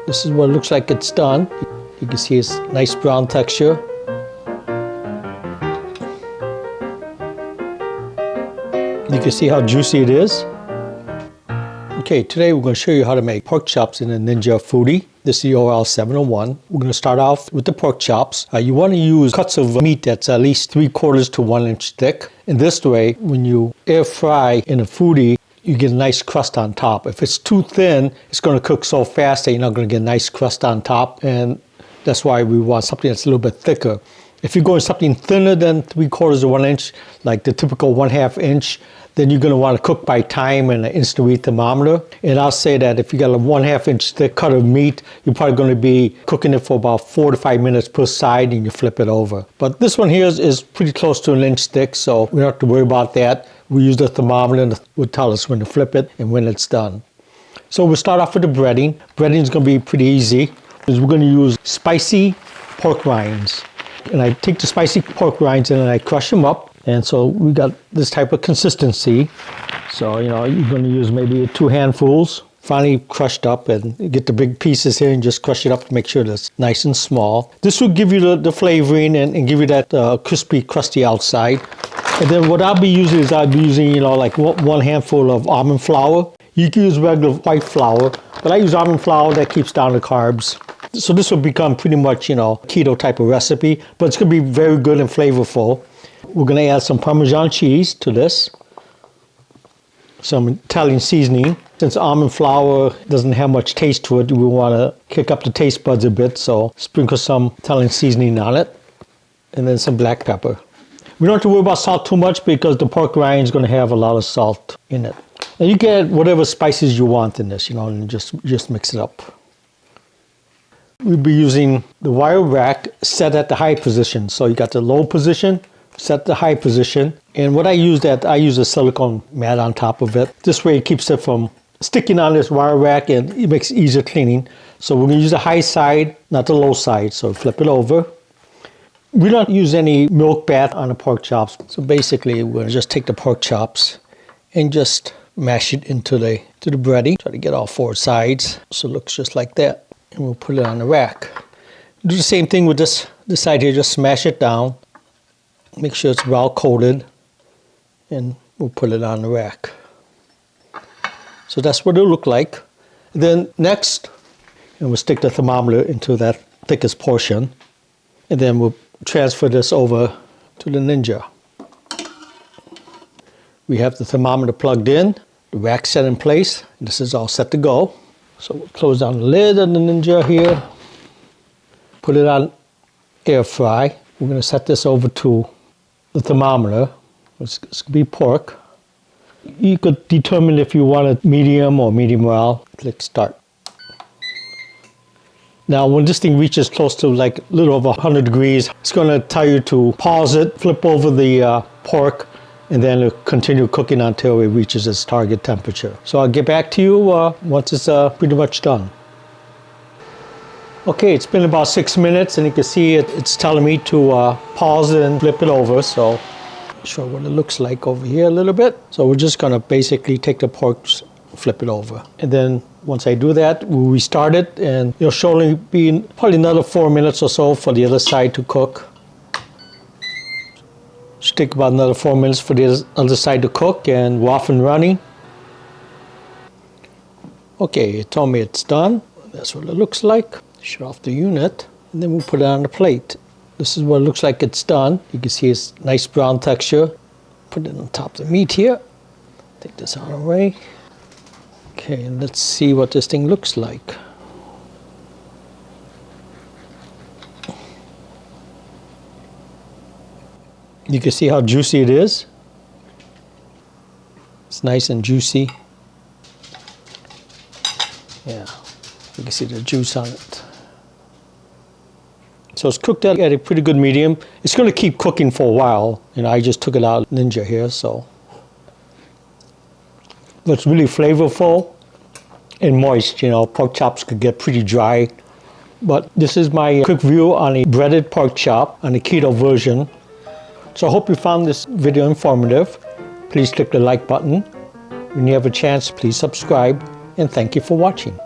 This is what it looks like it's done. You can see it's nice brown texture. You can see how juicy it is. Okay, today we're going to show you how to make pork chops in a Ninja Foodi. This is the OL701. We're going to start off with the pork chops. You want to use cuts of meat that's at least 3/4 to 1 inch thick. In this way, when you air fry in a Foodi, you get a nice crust on top. If it's too thin, it's going to cook so fast that you're not going to get a nice crust on top, and that's why we want something that's a little bit thicker. If you're going something thinner than 3/4 to 1 inch, like the typical 1/2 inch, then you're going to want to cook by time and an instant read thermometer. And I'll say that if you got a 1/2 inch thick cut of meat, you're probably going to be cooking it for about 4 to 5 minutes per side, and you flip it over. But this one here is pretty close to an inch thick, so we don't have to worry about that. We use the thermometer and it will tell us when to flip it and when it's done. So we'll start off with the breading. Breading is going to be pretty easy. We're going to use spicy pork rinds. And I take the spicy pork rinds and I crush them up. And so we got this type of consistency. So, you're going to use maybe 2 handfuls, finely crushed up, and get the big pieces here and just crush it up to make sure that's nice and small. This will give you the flavoring and give you that crispy, crusty outside. And then what I'll be using is like 1 handful of almond flour. You can use regular white flour, but I use almond flour that keeps down the carbs. So this will become pretty much, keto type of recipe, but it's going to be very good and flavorful. We're going to add some Parmesan cheese to this, some Italian seasoning. Since almond flour doesn't have much taste to it, we want to kick up the taste buds a bit, so sprinkle some Italian seasoning on it, and then some black pepper. We don't have to worry about salt too much because the pork rind is going to have a lot of salt in it. And you get whatever spices you want in this, and just mix it up. We'll be using the wire rack set at the high position. So you got the low position, set the high position. And what I use a silicone mat on top of it. This way it keeps it from sticking on this wire rack and it makes easier cleaning. So we're going to use the high side, not the low side. So flip it over. We don't use any milk bath on the pork chops. So basically we're going to just take the pork chops and just mash it into the breading. Try to get all 4 sides. So it looks just like that. And we'll put it on the rack. Do the same thing with this side here. Just smash it down. Make sure it's well coated. And we'll put it on the rack. So that's what it'll look like. Then next, we'll stick the thermometer into that thickest portion. And then we'll transfer this over to the Ninja. We have the thermometer plugged in, the rack set in place. This is all set to go. So we'll close down the lid of the Ninja here. Put it on air fry. We're going to set this over to the thermometer. It's going to be pork. You could determine if you want it medium or medium well. Click start. Now when this thing reaches close to like a little over 100 degrees, it's going to tell you to pause it, flip over the pork, and then it'll continue cooking until it reaches its target temperature. So I'll get back to you once it's pretty much done. Okay, it's been about 6 minutes, and you can see it's telling me to pause it and flip it over. So I'll show what it looks like over here a little bit. So we're just going to basically take the pork, flip it over. And then once I do that, we'll restart it, and it'll surely be probably another 4 minutes or so for the other side to cook. Should take about another 4 minutes for the other side to cook, and we're off and running. Okay, it told me it's done. That's what it looks like. Shut off the unit, and then we'll put it on the plate. This is what it looks like it's done. You can see it's nice brown texture. Put it on top of the meat here. Take this out of the way. Okay, and let's see what this thing looks like. You can see how juicy it is. It's nice and juicy. Yeah, you can see the juice on it. So it's cooked at a pretty good medium. It's going to keep cooking for a while. I just took it out Ninja here, so. But it's really flavorful and moist. Pork chops could get pretty dry. But this is my quick view on a breaded pork chop on the keto version. So I hope you found this video informative. Please click the like button. When you have a chance, please subscribe, and thank you for watching.